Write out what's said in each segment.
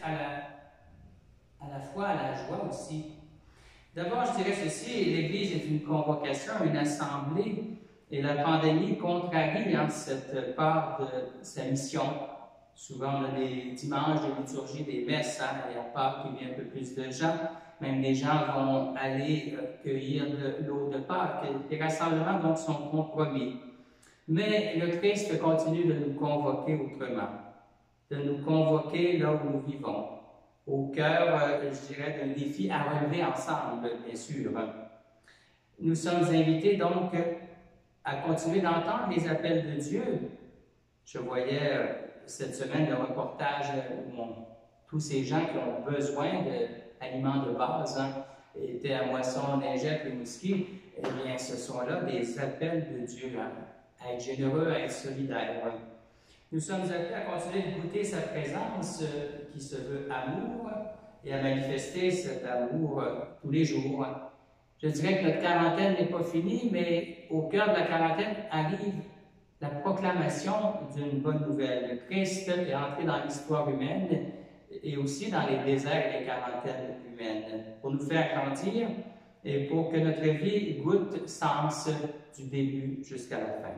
à la fois à la joie aussi. D'abord, je dirais ceci, l'Église est une convocation, une assemblée, et la pandémie contrarie cette part de sa mission. Souvent, on a des dimanches de liturgie, des messes, et à Pâques, il y a un peu plus de gens. Même les gens vont aller cueillir de l'eau de Pâques. Les rassemblements, donc, sont compromis. Mais le Christ continue de nous convoquer autrement, de nous convoquer là où nous vivons, au cœur, je dirais, d'un défi à relever ensemble, bien sûr. Nous sommes invités donc à continuer d'entendre les appels de Dieu. Je voyais cette semaine le reportage où tous ces gens qui ont besoin d'aliments de base étaient à Moisson, Lingette, Rimouski. Eh bien, ce sont là des appels de Dieu à être généreux, à être solidaire. Nous sommes appelés à continuer de goûter sa présence qui se veut amour et à manifester cet amour tous les jours. Je dirais que notre quarantaine n'est pas finie, mais au cœur de la quarantaine arrive la proclamation d'une bonne nouvelle. Le Christ est entré dans l'histoire humaine et aussi dans les déserts et les quarantaines humaines pour nous faire grandir et pour que notre vie goûte sens du début jusqu'à la fin.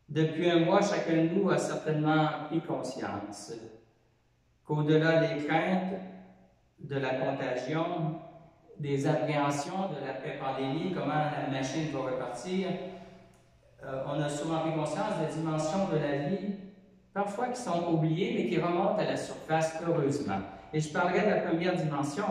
Depuis un mois, chacun de nous a certainement pris conscience qu'au-delà des craintes de la contagion, des appréhensions de l'après-pandémie, comment la machine va repartir, on a souvent pris conscience des dimensions de la vie, parfois qui sont oubliées, mais qui remontent à la surface, heureusement. Et je parlerai de la première dimension,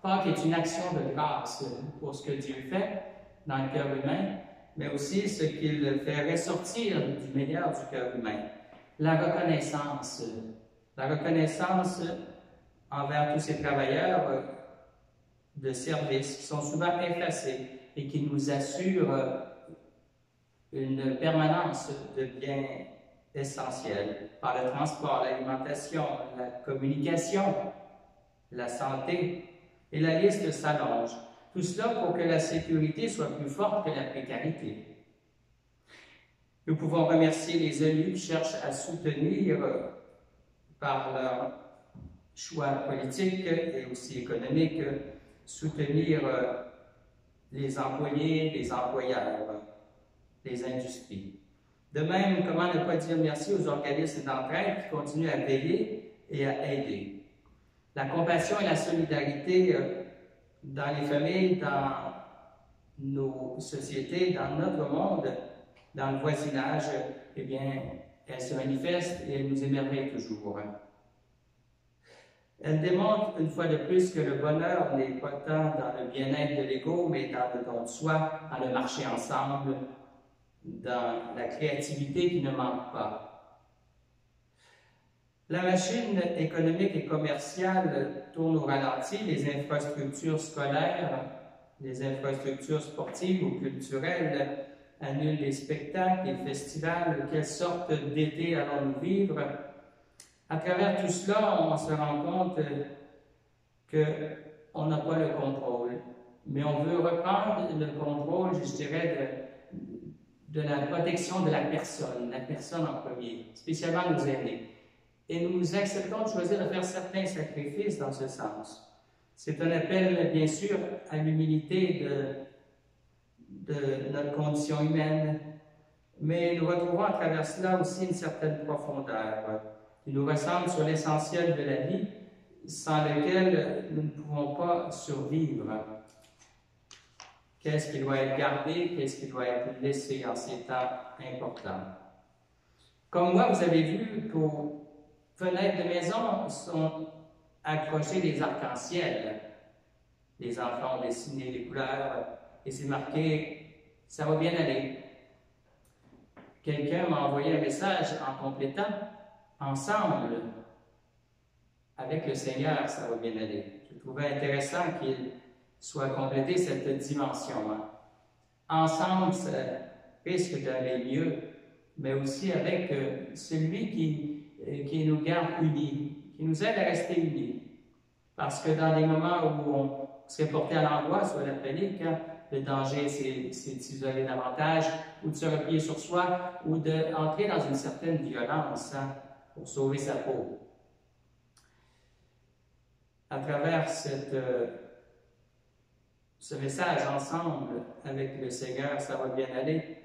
Pâques est une action de grâce pour ce que Dieu fait dans le cœur humain, mais aussi ce qu'il fait ressortir du meilleur du cœur humain. La reconnaissance envers tous ces travailleurs de service qui sont souvent effacés et qui nous assurent une permanence de biens essentiels par le transport, l'alimentation, la communication, la santé, et la liste s'allonge. Tout cela pour que la sécurité soit plus forte que la précarité. Nous pouvons remercier les élus qui cherchent à soutenir par leur choix politique et aussi économique, soutenir les employés, les employeurs, les industries. De même, comment ne pas dire merci aux organismes d'entraide qui continuent à veiller et à aider. La compassion et la solidarité dans les familles, dans nos sociétés, dans notre monde, dans le voisinage, eh bien, elles se manifestent et elles nous émerveillent toujours. Elles démontrent une fois de plus que le bonheur n'est pas tant dans le bien-être de l'ego, mais dans le don de soi, dans le marcher ensemble, dans la créativité qui ne manque pas. La machine économique et commerciale tourne au ralenti, les infrastructures scolaires, les infrastructures sportives ou culturelles annulent les spectacles, les festivals, quelle sorte d'été allons-nous vivre? À travers tout cela, on se rend compte qu'on n'a pas le contrôle, mais on veut reprendre le contrôle, je dirais, de la protection de la personne en premier, spécialement nos aînés. Et nous acceptons de choisir de faire certains sacrifices dans ce sens. C'est un appel, bien sûr, à l'humilité de notre condition humaine, mais nous retrouvons à travers cela aussi une certaine profondeur qui nous ressemble sur l'essentiel de la vie, sans lequel nous ne pouvons pas survivre. Qu'est-ce qui doit être gardé, qu'est-ce qui doit être laissé en ces temps importants? Comme moi, vous avez vu qu'aux fenêtres de maison sont accrochés des arcs-en-ciel. Les enfants ont dessiné les couleurs et c'est marqué « ça va bien aller ». Quelqu'un m'a envoyé un message en complétant « ensemble, avec le Seigneur, ça va bien aller ». Je trouvais intéressant qu'il soit complété cette dimension. Ensemble, ça risque d'aller mieux, mais aussi avec celui qui nous garde unis, qui nous aide à rester unis. Parce que dans des moments où on serait porté à l'angoisse ou à la panique, le danger, c'est de s'isoler davantage, ou de se replier sur soi, ou d'entrer dans une certaine violence pour sauver sa peau. à travers ce message ensemble avec le Seigneur, ça va bien aller.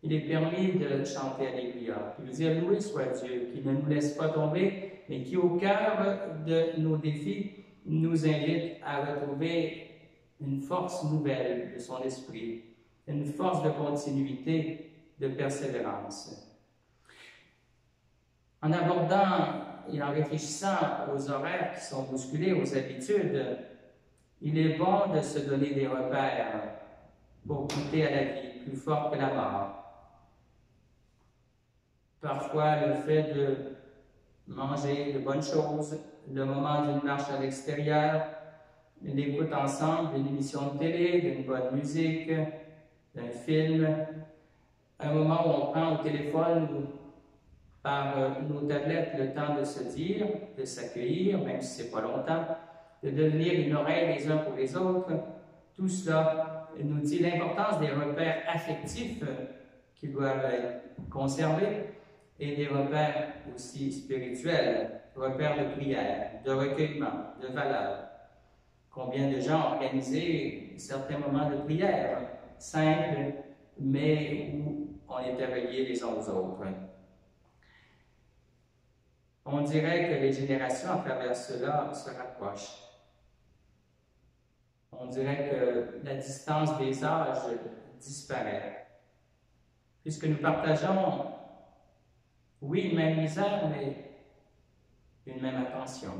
Il est permis de chanter Alléluia, qui veut dire loué soit Dieu, qui ne nous laisse pas tomber, mais qui, au cœur de nos défis, nous invite à retrouver une force nouvelle de son esprit, une force de continuité, de persévérance. En abordant et en réfléchissant aux horaires qui sont bousculés, aux habitudes, il est bon de se donner des repères pour goûter à la vie plus forte que la mort. Parfois, le fait de manger de bonnes choses, le moment d'une marche à l'extérieur, l'écoute ensemble d'une émission de télé, d'une bonne musique, d'un film, un moment où on prend au téléphone ou par nos tablettes le temps de se dire, de s'accueillir, même si ce n'est pas longtemps, de devenir une oreille les uns pour les autres, tout cela nous dit l'importance des repères affectifs qui doivent être conservés et des repères aussi spirituels, repères de prière, de recueillement, de valeur. Combien de gens ont organisé certains moments de prière simples, mais où on était reliés les uns aux autres. On dirait que les générations à travers cela se rapprochent. On dirait que la distance des âges disparaît. Puisque nous partageons, oui, une même misère, mais une même attention.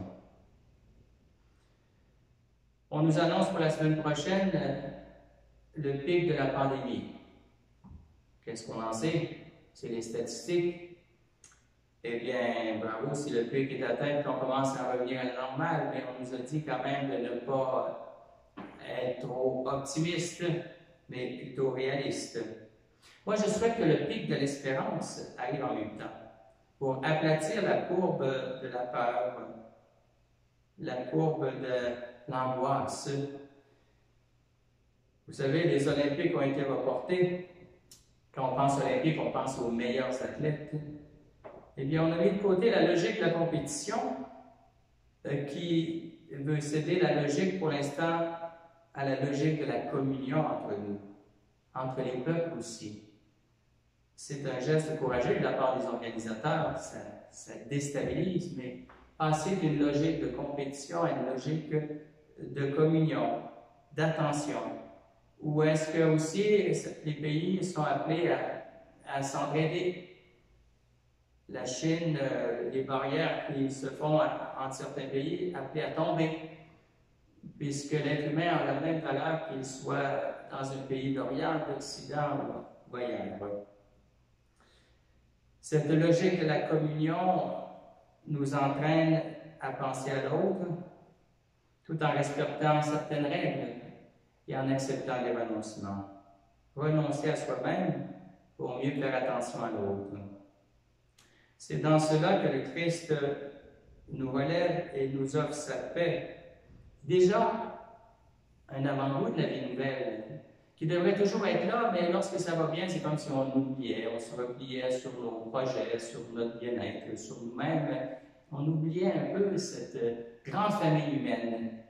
On nous annonce pour la semaine prochaine le pic de la pandémie. Qu'est-ce qu'on en sait? C'est les statistiques. Eh bien, bravo, si le pic est atteint, qu'on commence à revenir à la normale, mais on nous a dit quand même de ne pas être trop optimiste, mais plutôt réaliste. Moi, je souhaite que le pic de l'espérance arrive en même temps, pour aplatir la courbe de la peur, la courbe de l'angoisse. Vous savez, les Olympiques ont été reportés. Quand on pense Olympique, on pense aux meilleurs athlètes. Eh bien, on a mis de côté la logique de la compétition qui veut céder la logique, pour l'instant, à la logique de la communion entre nous, entre les peuples aussi. C'est un geste courageux de la part des organisateurs, ça déstabilise, mais passer d'une logique de compétition à une logique de communion, d'attention, où est-ce que aussi les pays sont appelés à s'entraider. La Chine, les barrières qui se font entre certains pays, appelés à tomber, puisque l'être humain a la même valeur qu'il soit dans un pays d'Orient, d'Occident ou ailleurs. Cette logique de la communion nous entraîne à penser à l'autre, tout en respectant certaines règles et en acceptant les renoncements. Renoncer à soi-même pour mieux faire attention à l'autre. C'est dans cela que le Christ nous relève et nous offre sa paix. Déjà, un avant-goût de la vie nouvelle, qui devrait toujours être là, mais lorsque ça va bien, c'est comme si on oubliait, on se repliait sur nos projets, sur notre bien-être, sur nous-mêmes. On oubliait un peu cette grande famille humaine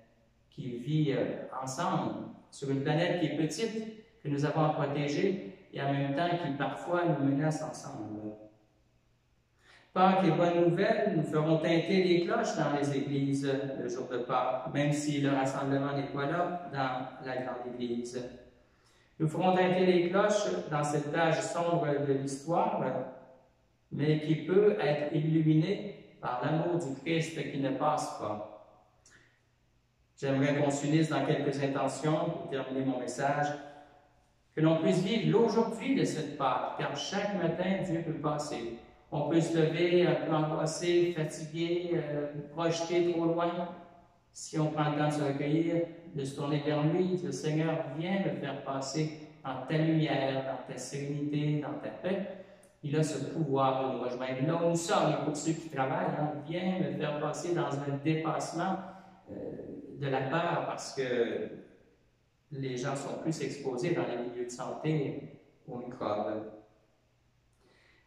qui vit ensemble sur une planète qui est petite, que nous avons à protéger, et en même temps qui parfois nous menace ensemble. Pâques et bonnes nouvelles, nous ferons tinter les cloches dans les églises le jour de Pâques, même si le rassemblement n'est pas là dans la grande église. Nous ferons tinter les cloches dans cette page sombre de l'histoire, mais qui peut être illuminée par l'amour du Christ qui ne passe pas. J'aimerais qu'on s'unisse dans quelques intentions pour terminer mon message, que l'on puisse vivre l'aujourd'hui de cette Pâque, car chaque matin, Dieu peut passer. On peut se lever un peu angoissé, fatigué, projeté trop loin. Si on prend le temps de se recueillir, de se tourner vers lui, dire « Seigneur, viens me faire passer dans ta lumière, dans ta sérénité, dans ta paix », il a ce pouvoir de nous rejoindre. Là où nous sommes, et pour ceux qui travaillent, viens me faire passer dans un dépassement de la peur, parce que les gens sont plus exposés dans les milieux de santé aux microbes.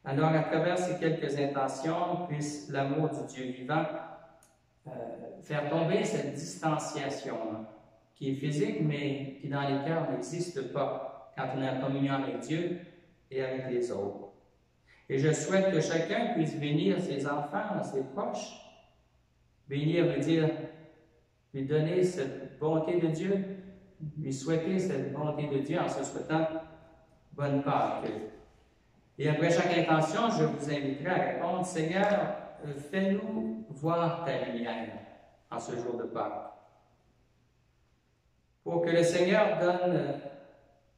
Alors, à travers ces quelques intentions, puisse l'amour du Dieu vivant faire tomber cette distanciation qui est physique, mais qui dans les cœurs n'existe pas quand on est en communion avec Dieu et avec les autres. Et je souhaite que chacun puisse bénir ses enfants, ses proches. Bénir veut dire lui donner cette bonté de Dieu, lui souhaiter cette bonté de Dieu en se souhaitant bonne Pâques. Et après chaque intention, je vous inviterai à répondre, Seigneur, fais-nous voir ta lumière en ce jour de Pâques. Pour que le Seigneur donne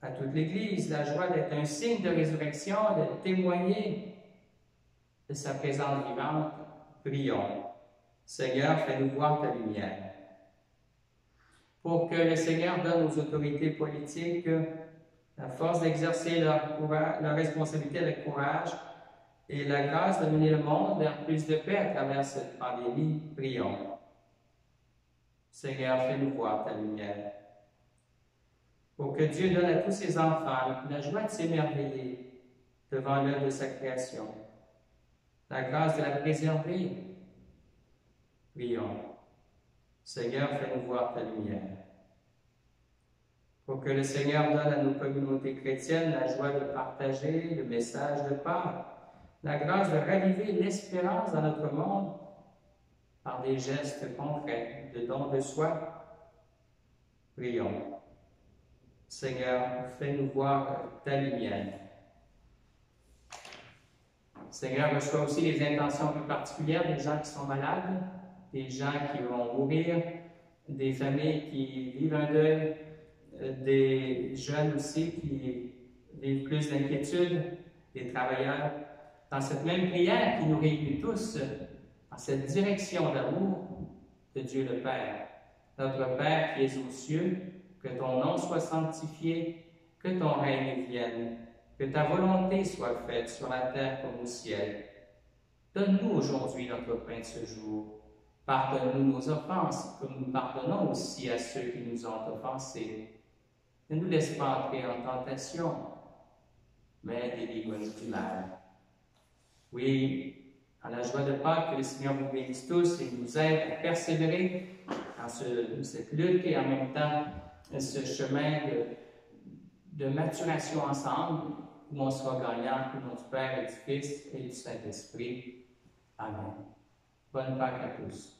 à toute l'Église la joie d'être un signe de résurrection, de témoigner de sa présence vivante, prions. Seigneur, fais-nous voir ta lumière. Pour que le Seigneur donne aux autorités politiques la force d'exercer leur responsabilité avec courage et la grâce de mener le monde vers plus de paix à travers cette pandémie, prions. Seigneur, fais-nous voir ta lumière. Pour que Dieu donne à tous ses enfants la joie de s'émerveiller devant l'œuvre de sa création, la grâce de la préserver. Prions. Seigneur, fais-nous voir ta lumière. Pour que le Seigneur donne à nos communautés chrétiennes la joie de partager le message de Pâques, la grâce de raviver l'espérance dans notre monde par des gestes concrets de don de soi. Prions. Seigneur, fais-nous voir ta lumière. Seigneur, reçois aussi les intentions plus particulières des gens qui sont malades, des gens qui vont mourir, des familles qui vivent un deuil, des jeunes aussi qui vivent plus d'inquiétude, des travailleurs. Dans cette même prière qui nous réunit tous, dans cette direction d'amour de Dieu le Père. Notre Père qui es aux cieux, que ton nom soit sanctifié, que ton règne vienne, que ta volonté soit faite sur la terre comme au ciel. Donne-nous aujourd'hui notre pain de ce jour. Pardonne-nous nos offenses, comme nous pardonnons aussi à ceux qui nous ont offensés. Ne nous laisse pas entrer en tentation, mais délivre-nous du mal. Oui, à la joie de Pâques, que le Seigneur vous bénisse tous et nous aide à persévérer dans cette lutte et en même temps ce chemin de maturation ensemble où on sera gagnant au nom du Père et du Fils et du Saint-Esprit. Amen. Bonne Pâques à tous.